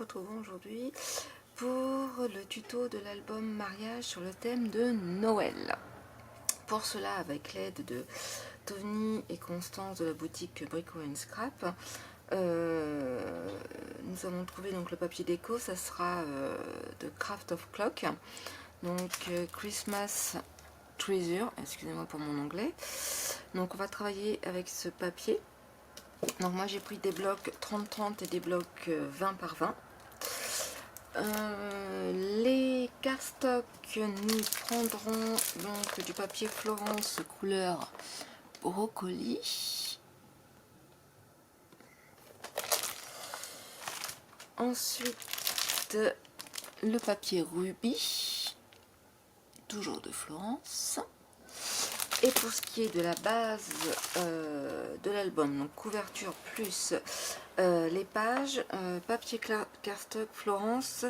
retrouvons aujourd'hui pour le tuto de l'album mariage sur le thème de Noël. Pour cela, avec l'aide de Tony et Constance de la boutique Brico & Scrap, nous avons trouvé donc le papier déco. Ça sera de Craft of Clock, donc Christmas Treasure, excusez-moi pour mon anglais. Donc on va travailler avec ce papier. Donc moi j'ai pris des blocs 30-30 et des blocs 20 par 20. Les cardstock, nous prendrons donc du papier Florence couleur brocoli. Ensuite le papier rubis, toujours de Florence. Et pour ce qui est de la base de l'album, donc couverture plus les pages, papier cardstock Florence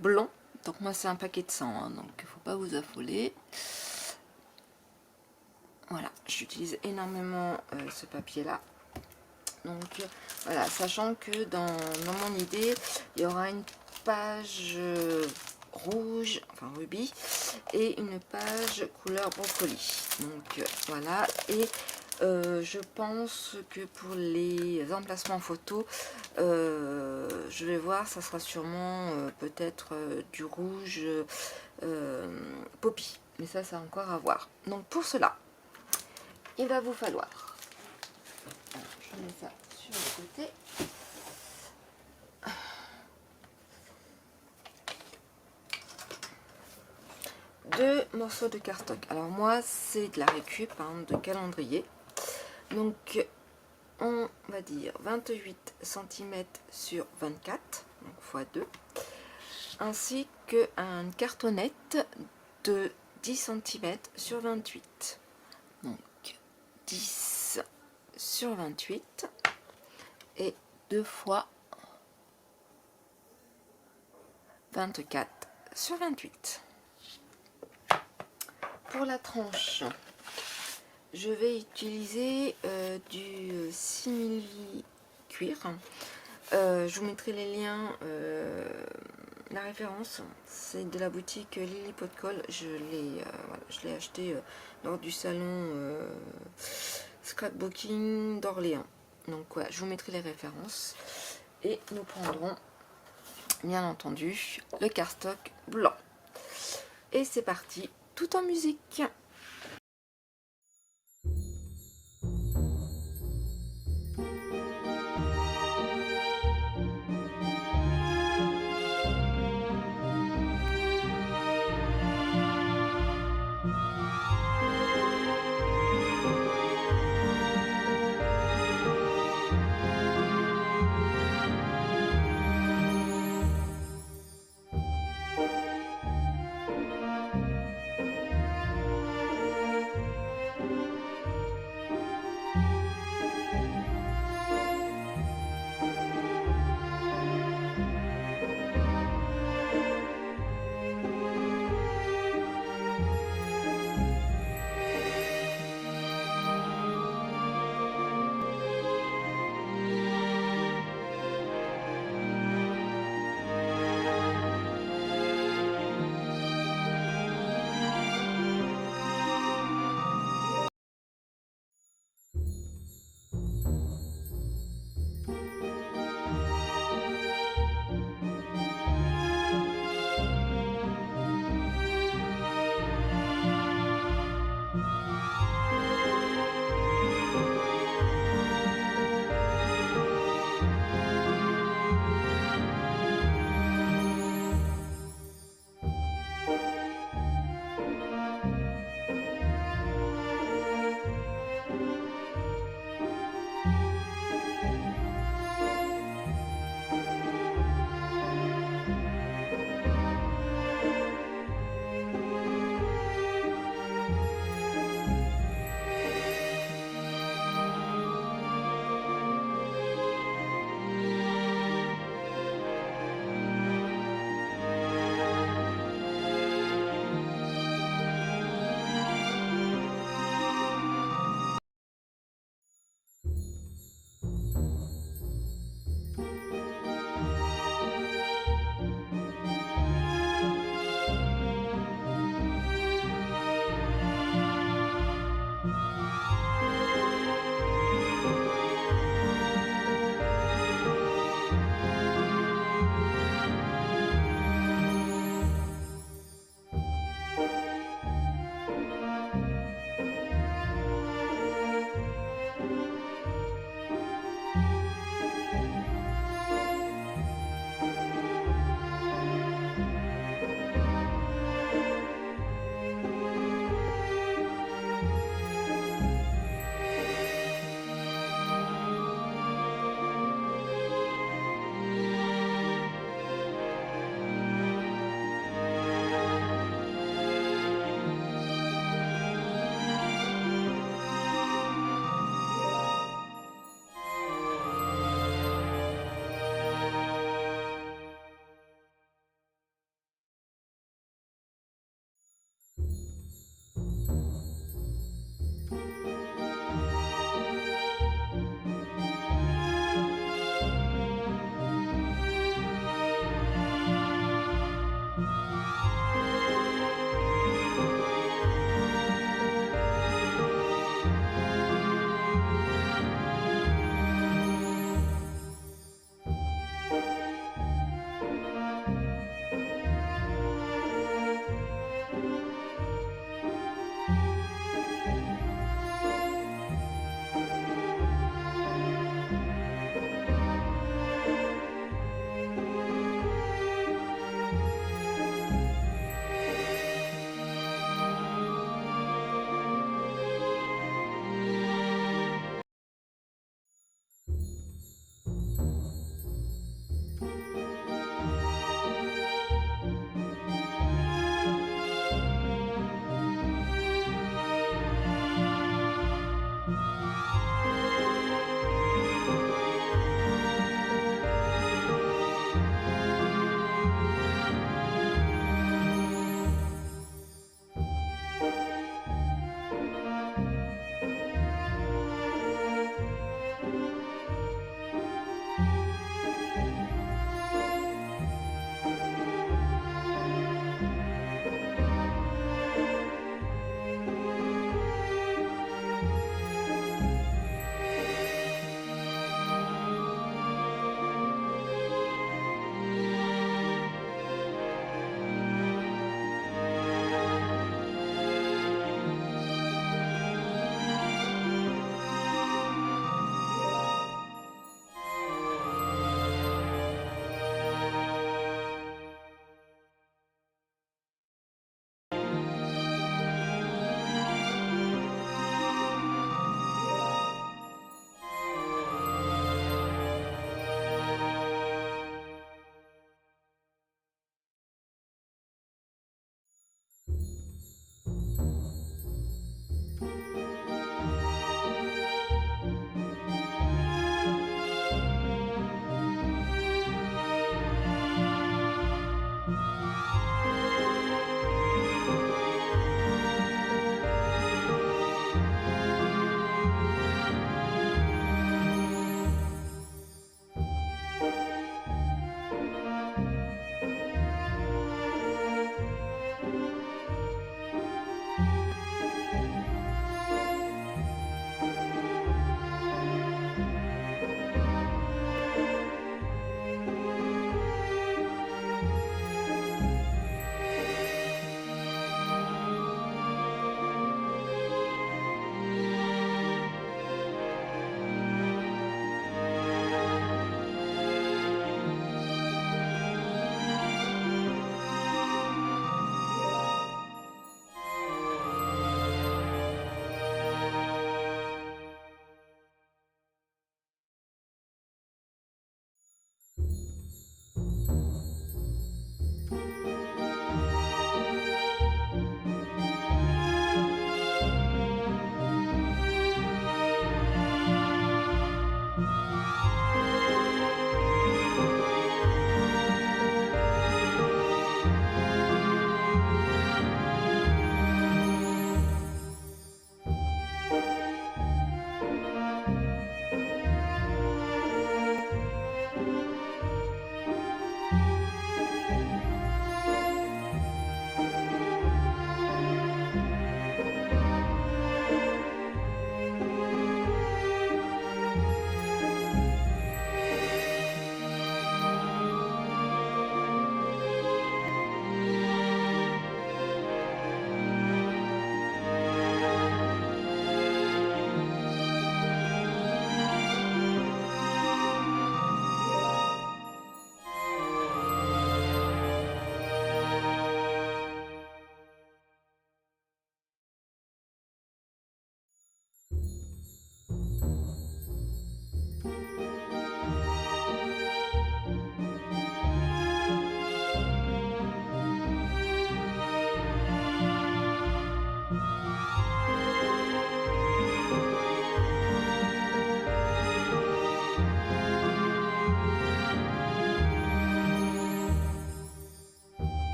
blanc. Donc moi c'est un paquet de 100, hein, donc il ne faut pas vous affoler. Voilà, j'utilise énormément ce papier là. Donc voilà, sachant que dans mon idée, il y aura une page rouge, enfin rubis, et une page couleur brocoli. Donc voilà, et je pense que pour les emplacements photos, je vais voir, ça sera sûrement peut-être du rouge poppy, mais ça c'est encore à voir. Donc pour cela, il va vous falloir, alors, je mets ça sur le côté, deux morceaux de cardstock. Alors moi c'est de la récup, hein, de calendrier. Donc on va dire 28 cm sur 24, donc x 2, ainsi qu'une cartonnette de 10 cm sur 28. Donc 10 sur 28 et 2 fois 24 sur 28. Pour la tranche, je vais utiliser du simili cuir. Je vous mettrai les liens, la référence, c'est de la boutique Lily Pot de Colle. Je l'ai acheté lors du salon scrapbooking d'Orléans. Donc voilà, je vous mettrai les références. Et nous prendrons bien entendu le cardstock blanc. Et c'est parti, tout en musique.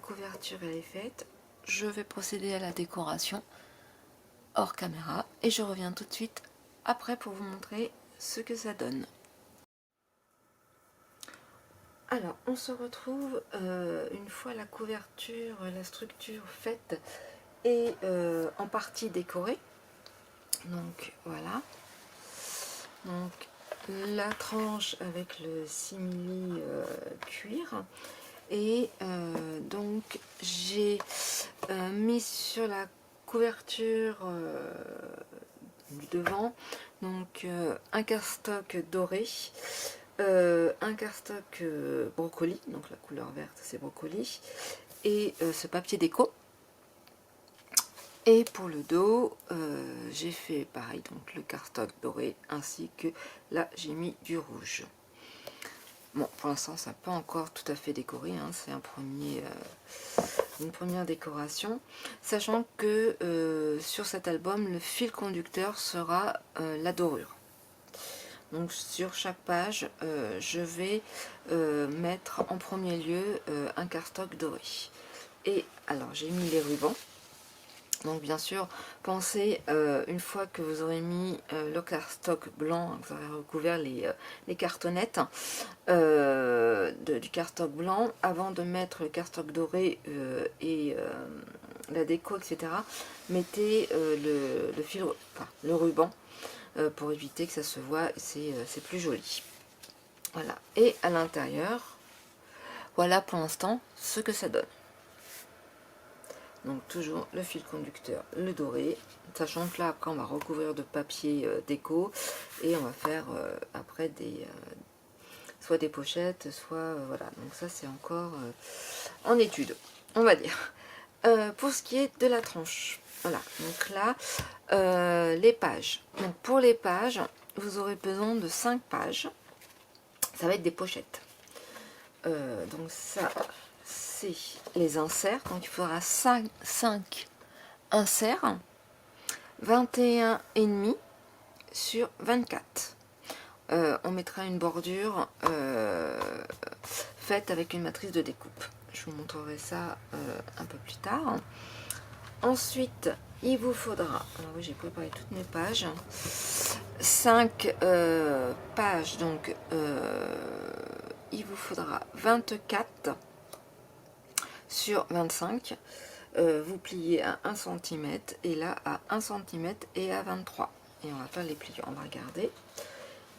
couverture elle est faite, je vais procéder à la décoration hors caméra et je reviens tout de suite après pour vous montrer ce que ça donne. Alors on se retrouve une fois la couverture, la structure faite et en partie décorée. Donc voilà, donc la tranche avec le simili cuir. Et donc j'ai mis sur la couverture du devant donc un cardstock doré, un cardstock brocoli, donc la couleur verte c'est brocoli, et ce papier déco. Et pour le dos, j'ai fait pareil, donc le cardstock doré, ainsi que là j'ai mis du rouge. Bon, pour l'instant, ça n'a pas encore tout à fait décoré, hein, c'est une première décoration. Sachant que sur cet album, le fil conducteur sera la dorure. Donc sur chaque page, je vais mettre en premier lieu un cardstock doré. Et alors, j'ai mis les rubans. Donc bien sûr, pensez, une fois que vous aurez mis le cardstock blanc, vous aurez recouvert les cartonnettes du cardstock blanc, avant de mettre le cardstock doré et la déco, etc., mettez le fil, enfin, le ruban, pour éviter que ça se voit, c'est plus joli. Voilà, et à l'intérieur, voilà pour l'instant ce que ça donne. Donc toujours le fil conducteur, le doré, sachant que là après on va recouvrir de papier déco et on va faire après soit des pochettes, soit voilà. Donc ça c'est encore en étude, on va dire. Pour ce qui est de la tranche, voilà. Donc là les pages. Donc pour les pages, vous aurez besoin de 5 pages. Ça va être des pochettes. Donc ça, c'est les inserts. Donc il faudra 5 inserts, 21,5 sur 24. On mettra une bordure faite avec une matrice de découpe. Je vous montrerai ça un peu plus tard. Ensuite, il vous faudra, alors oui, j'ai préparé toutes mes pages, 5 pages, donc il vous faudra 24 sur 25. Vous pliez à 1 cm et là à 1 cm et à 23. Et on va faire les plis, on va regarder.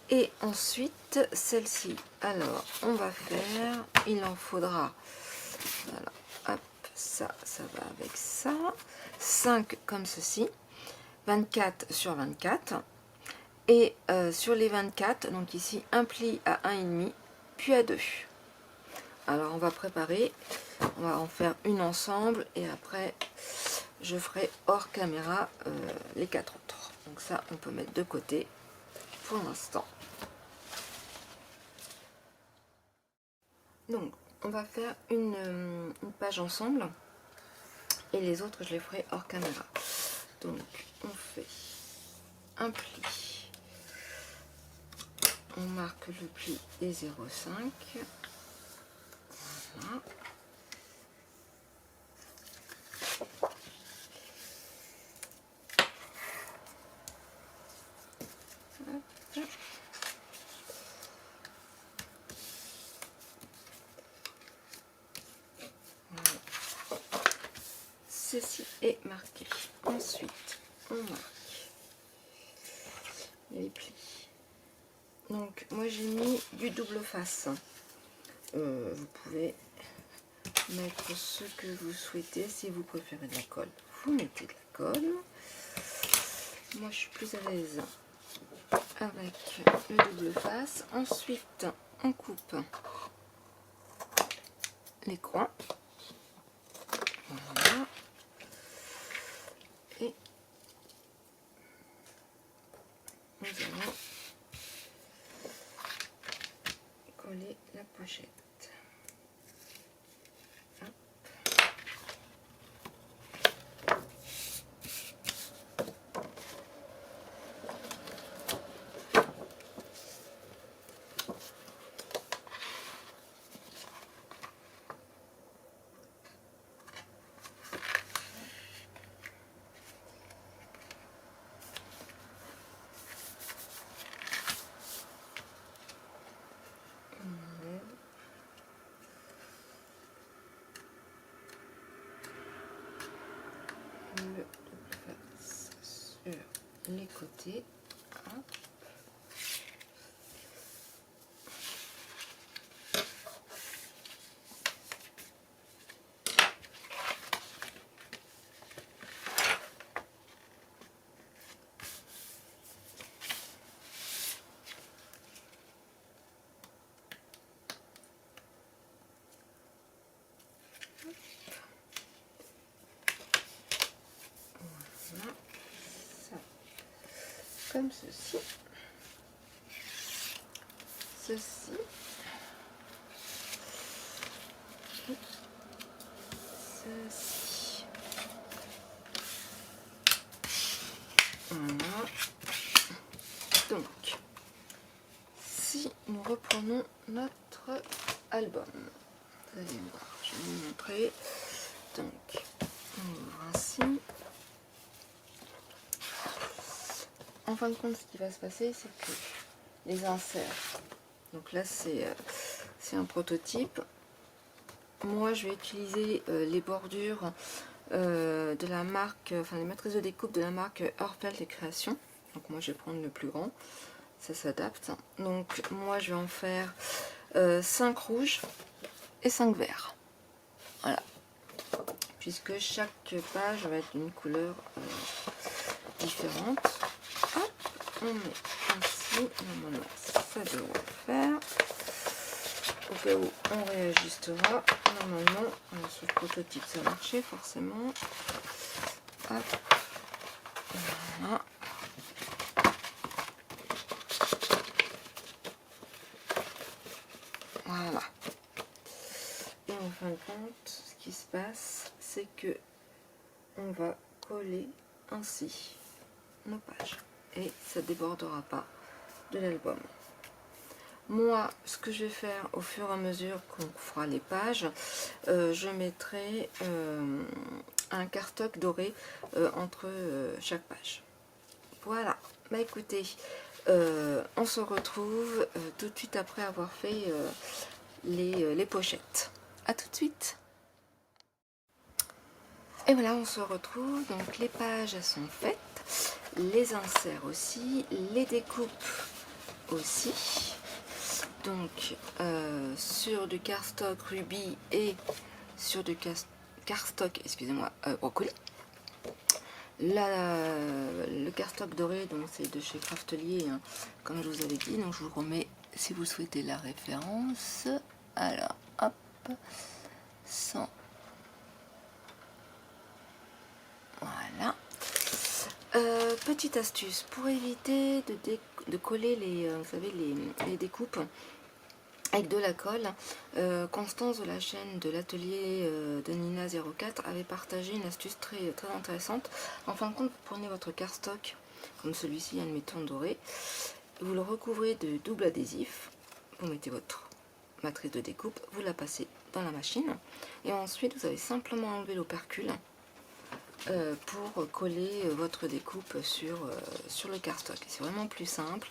Et ensuite, celle-ci, alors on va faire, il en faudra, voilà, hop, ça va avec ça, 5 comme ceci, 24 sur 24. Et sur les 24, donc ici un pli à 1,5 puis à 2. Alors on va préparer, on va en faire une ensemble et après je ferai hors caméra les 4 autres. Donc ça on peut mettre de côté pour l'instant. Donc on va faire une page ensemble et les autres je les ferai hors caméra. Donc on fait un pli, on marque le pli des 0,5. Voilà. Ceci est marqué. Ensuite, on marque les plis. Donc, moi j'ai mis du double face. Vous pouvez mettre ce que vous souhaitez. Si vous préférez de la colle, vous mettez de la colle. Moi je suis plus à l'aise avec le double face. Ensuite, on coupe les coins. Voilà. Et nous allons coller la pochette. le double face sur les côtés. Hop. Voilà, ça, comme ceci, ceci, ceci, voilà. Donc, si nous reprenons notre album, vous allez voir, je vais vous montrer. Donc, on ouvre ainsi. En fin de compte, ce qui va se passer, c'est que les inserts, donc là c'est un prototype. Moi je vais utiliser les bordures de la marque, enfin les matrices de découpe de la marque Heurfeld et Créations. Donc moi je vais prendre le plus grand, ça s'adapte. Donc moi je vais en faire 5 rouges et 5 verts. Voilà. Puisque chaque page va être d'une couleur différente. Hop, on met ainsi, normalement ça devrait faire. Au cas où on réajustera, normalement sur le prototype ça marchait forcément. Hop, voilà. Voilà. Et en fin de compte, ce qui se passe, c'est que on va coller ainsi nos pages et ça ne débordera pas de l'album. Moi, ce que je vais faire au fur et à mesure qu'on fera les pages, je mettrai un cardstock doré entre chaque page. Voilà, bah écoutez, on se retrouve tout de suite après avoir fait les pochettes. A tout de suite. Et voilà, on se retrouve, donc les pages elles sont faites, les inserts aussi, les découpes aussi. Donc sur du cardstock rubis et sur du cardstock, excusez-moi, brocoli. Le cardstock doré, donc c'est de chez Craftelier, hein, comme je vous avais dit. Donc je vous remets si vous souhaitez la référence. Alors hop, 100. Voilà. Petite astuce pour éviter de coller vous savez, les découpes avec de la colle. Constance de la chaîne de l'atelier de Nina 04 avait partagé une astuce très, très intéressante. En fin de compte, vous prenez votre cardstock, comme celui-ci, admettons doré, vous le recouvrez de double adhésif, vous mettez votre matrice de découpe, vous la passez dans la machine, et ensuite vous avez simplement enlevé l'opercule pour coller votre découpe sur le cardstock. C'est vraiment plus simple,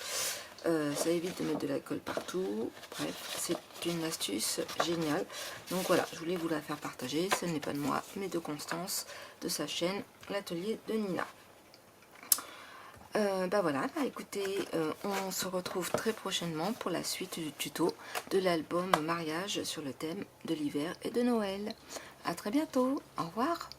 ça évite de mettre de la colle partout. Bref, c'est une astuce géniale. Donc voilà, je voulais vous la faire partager. Ce n'est pas de moi, mais de Constance, de sa chaîne, l'atelier de Nina. Bah voilà, bah écoutez, on se retrouve très prochainement pour la suite du tuto de l'album mariage sur le thème de l'hiver et de Noël. À très bientôt, au revoir.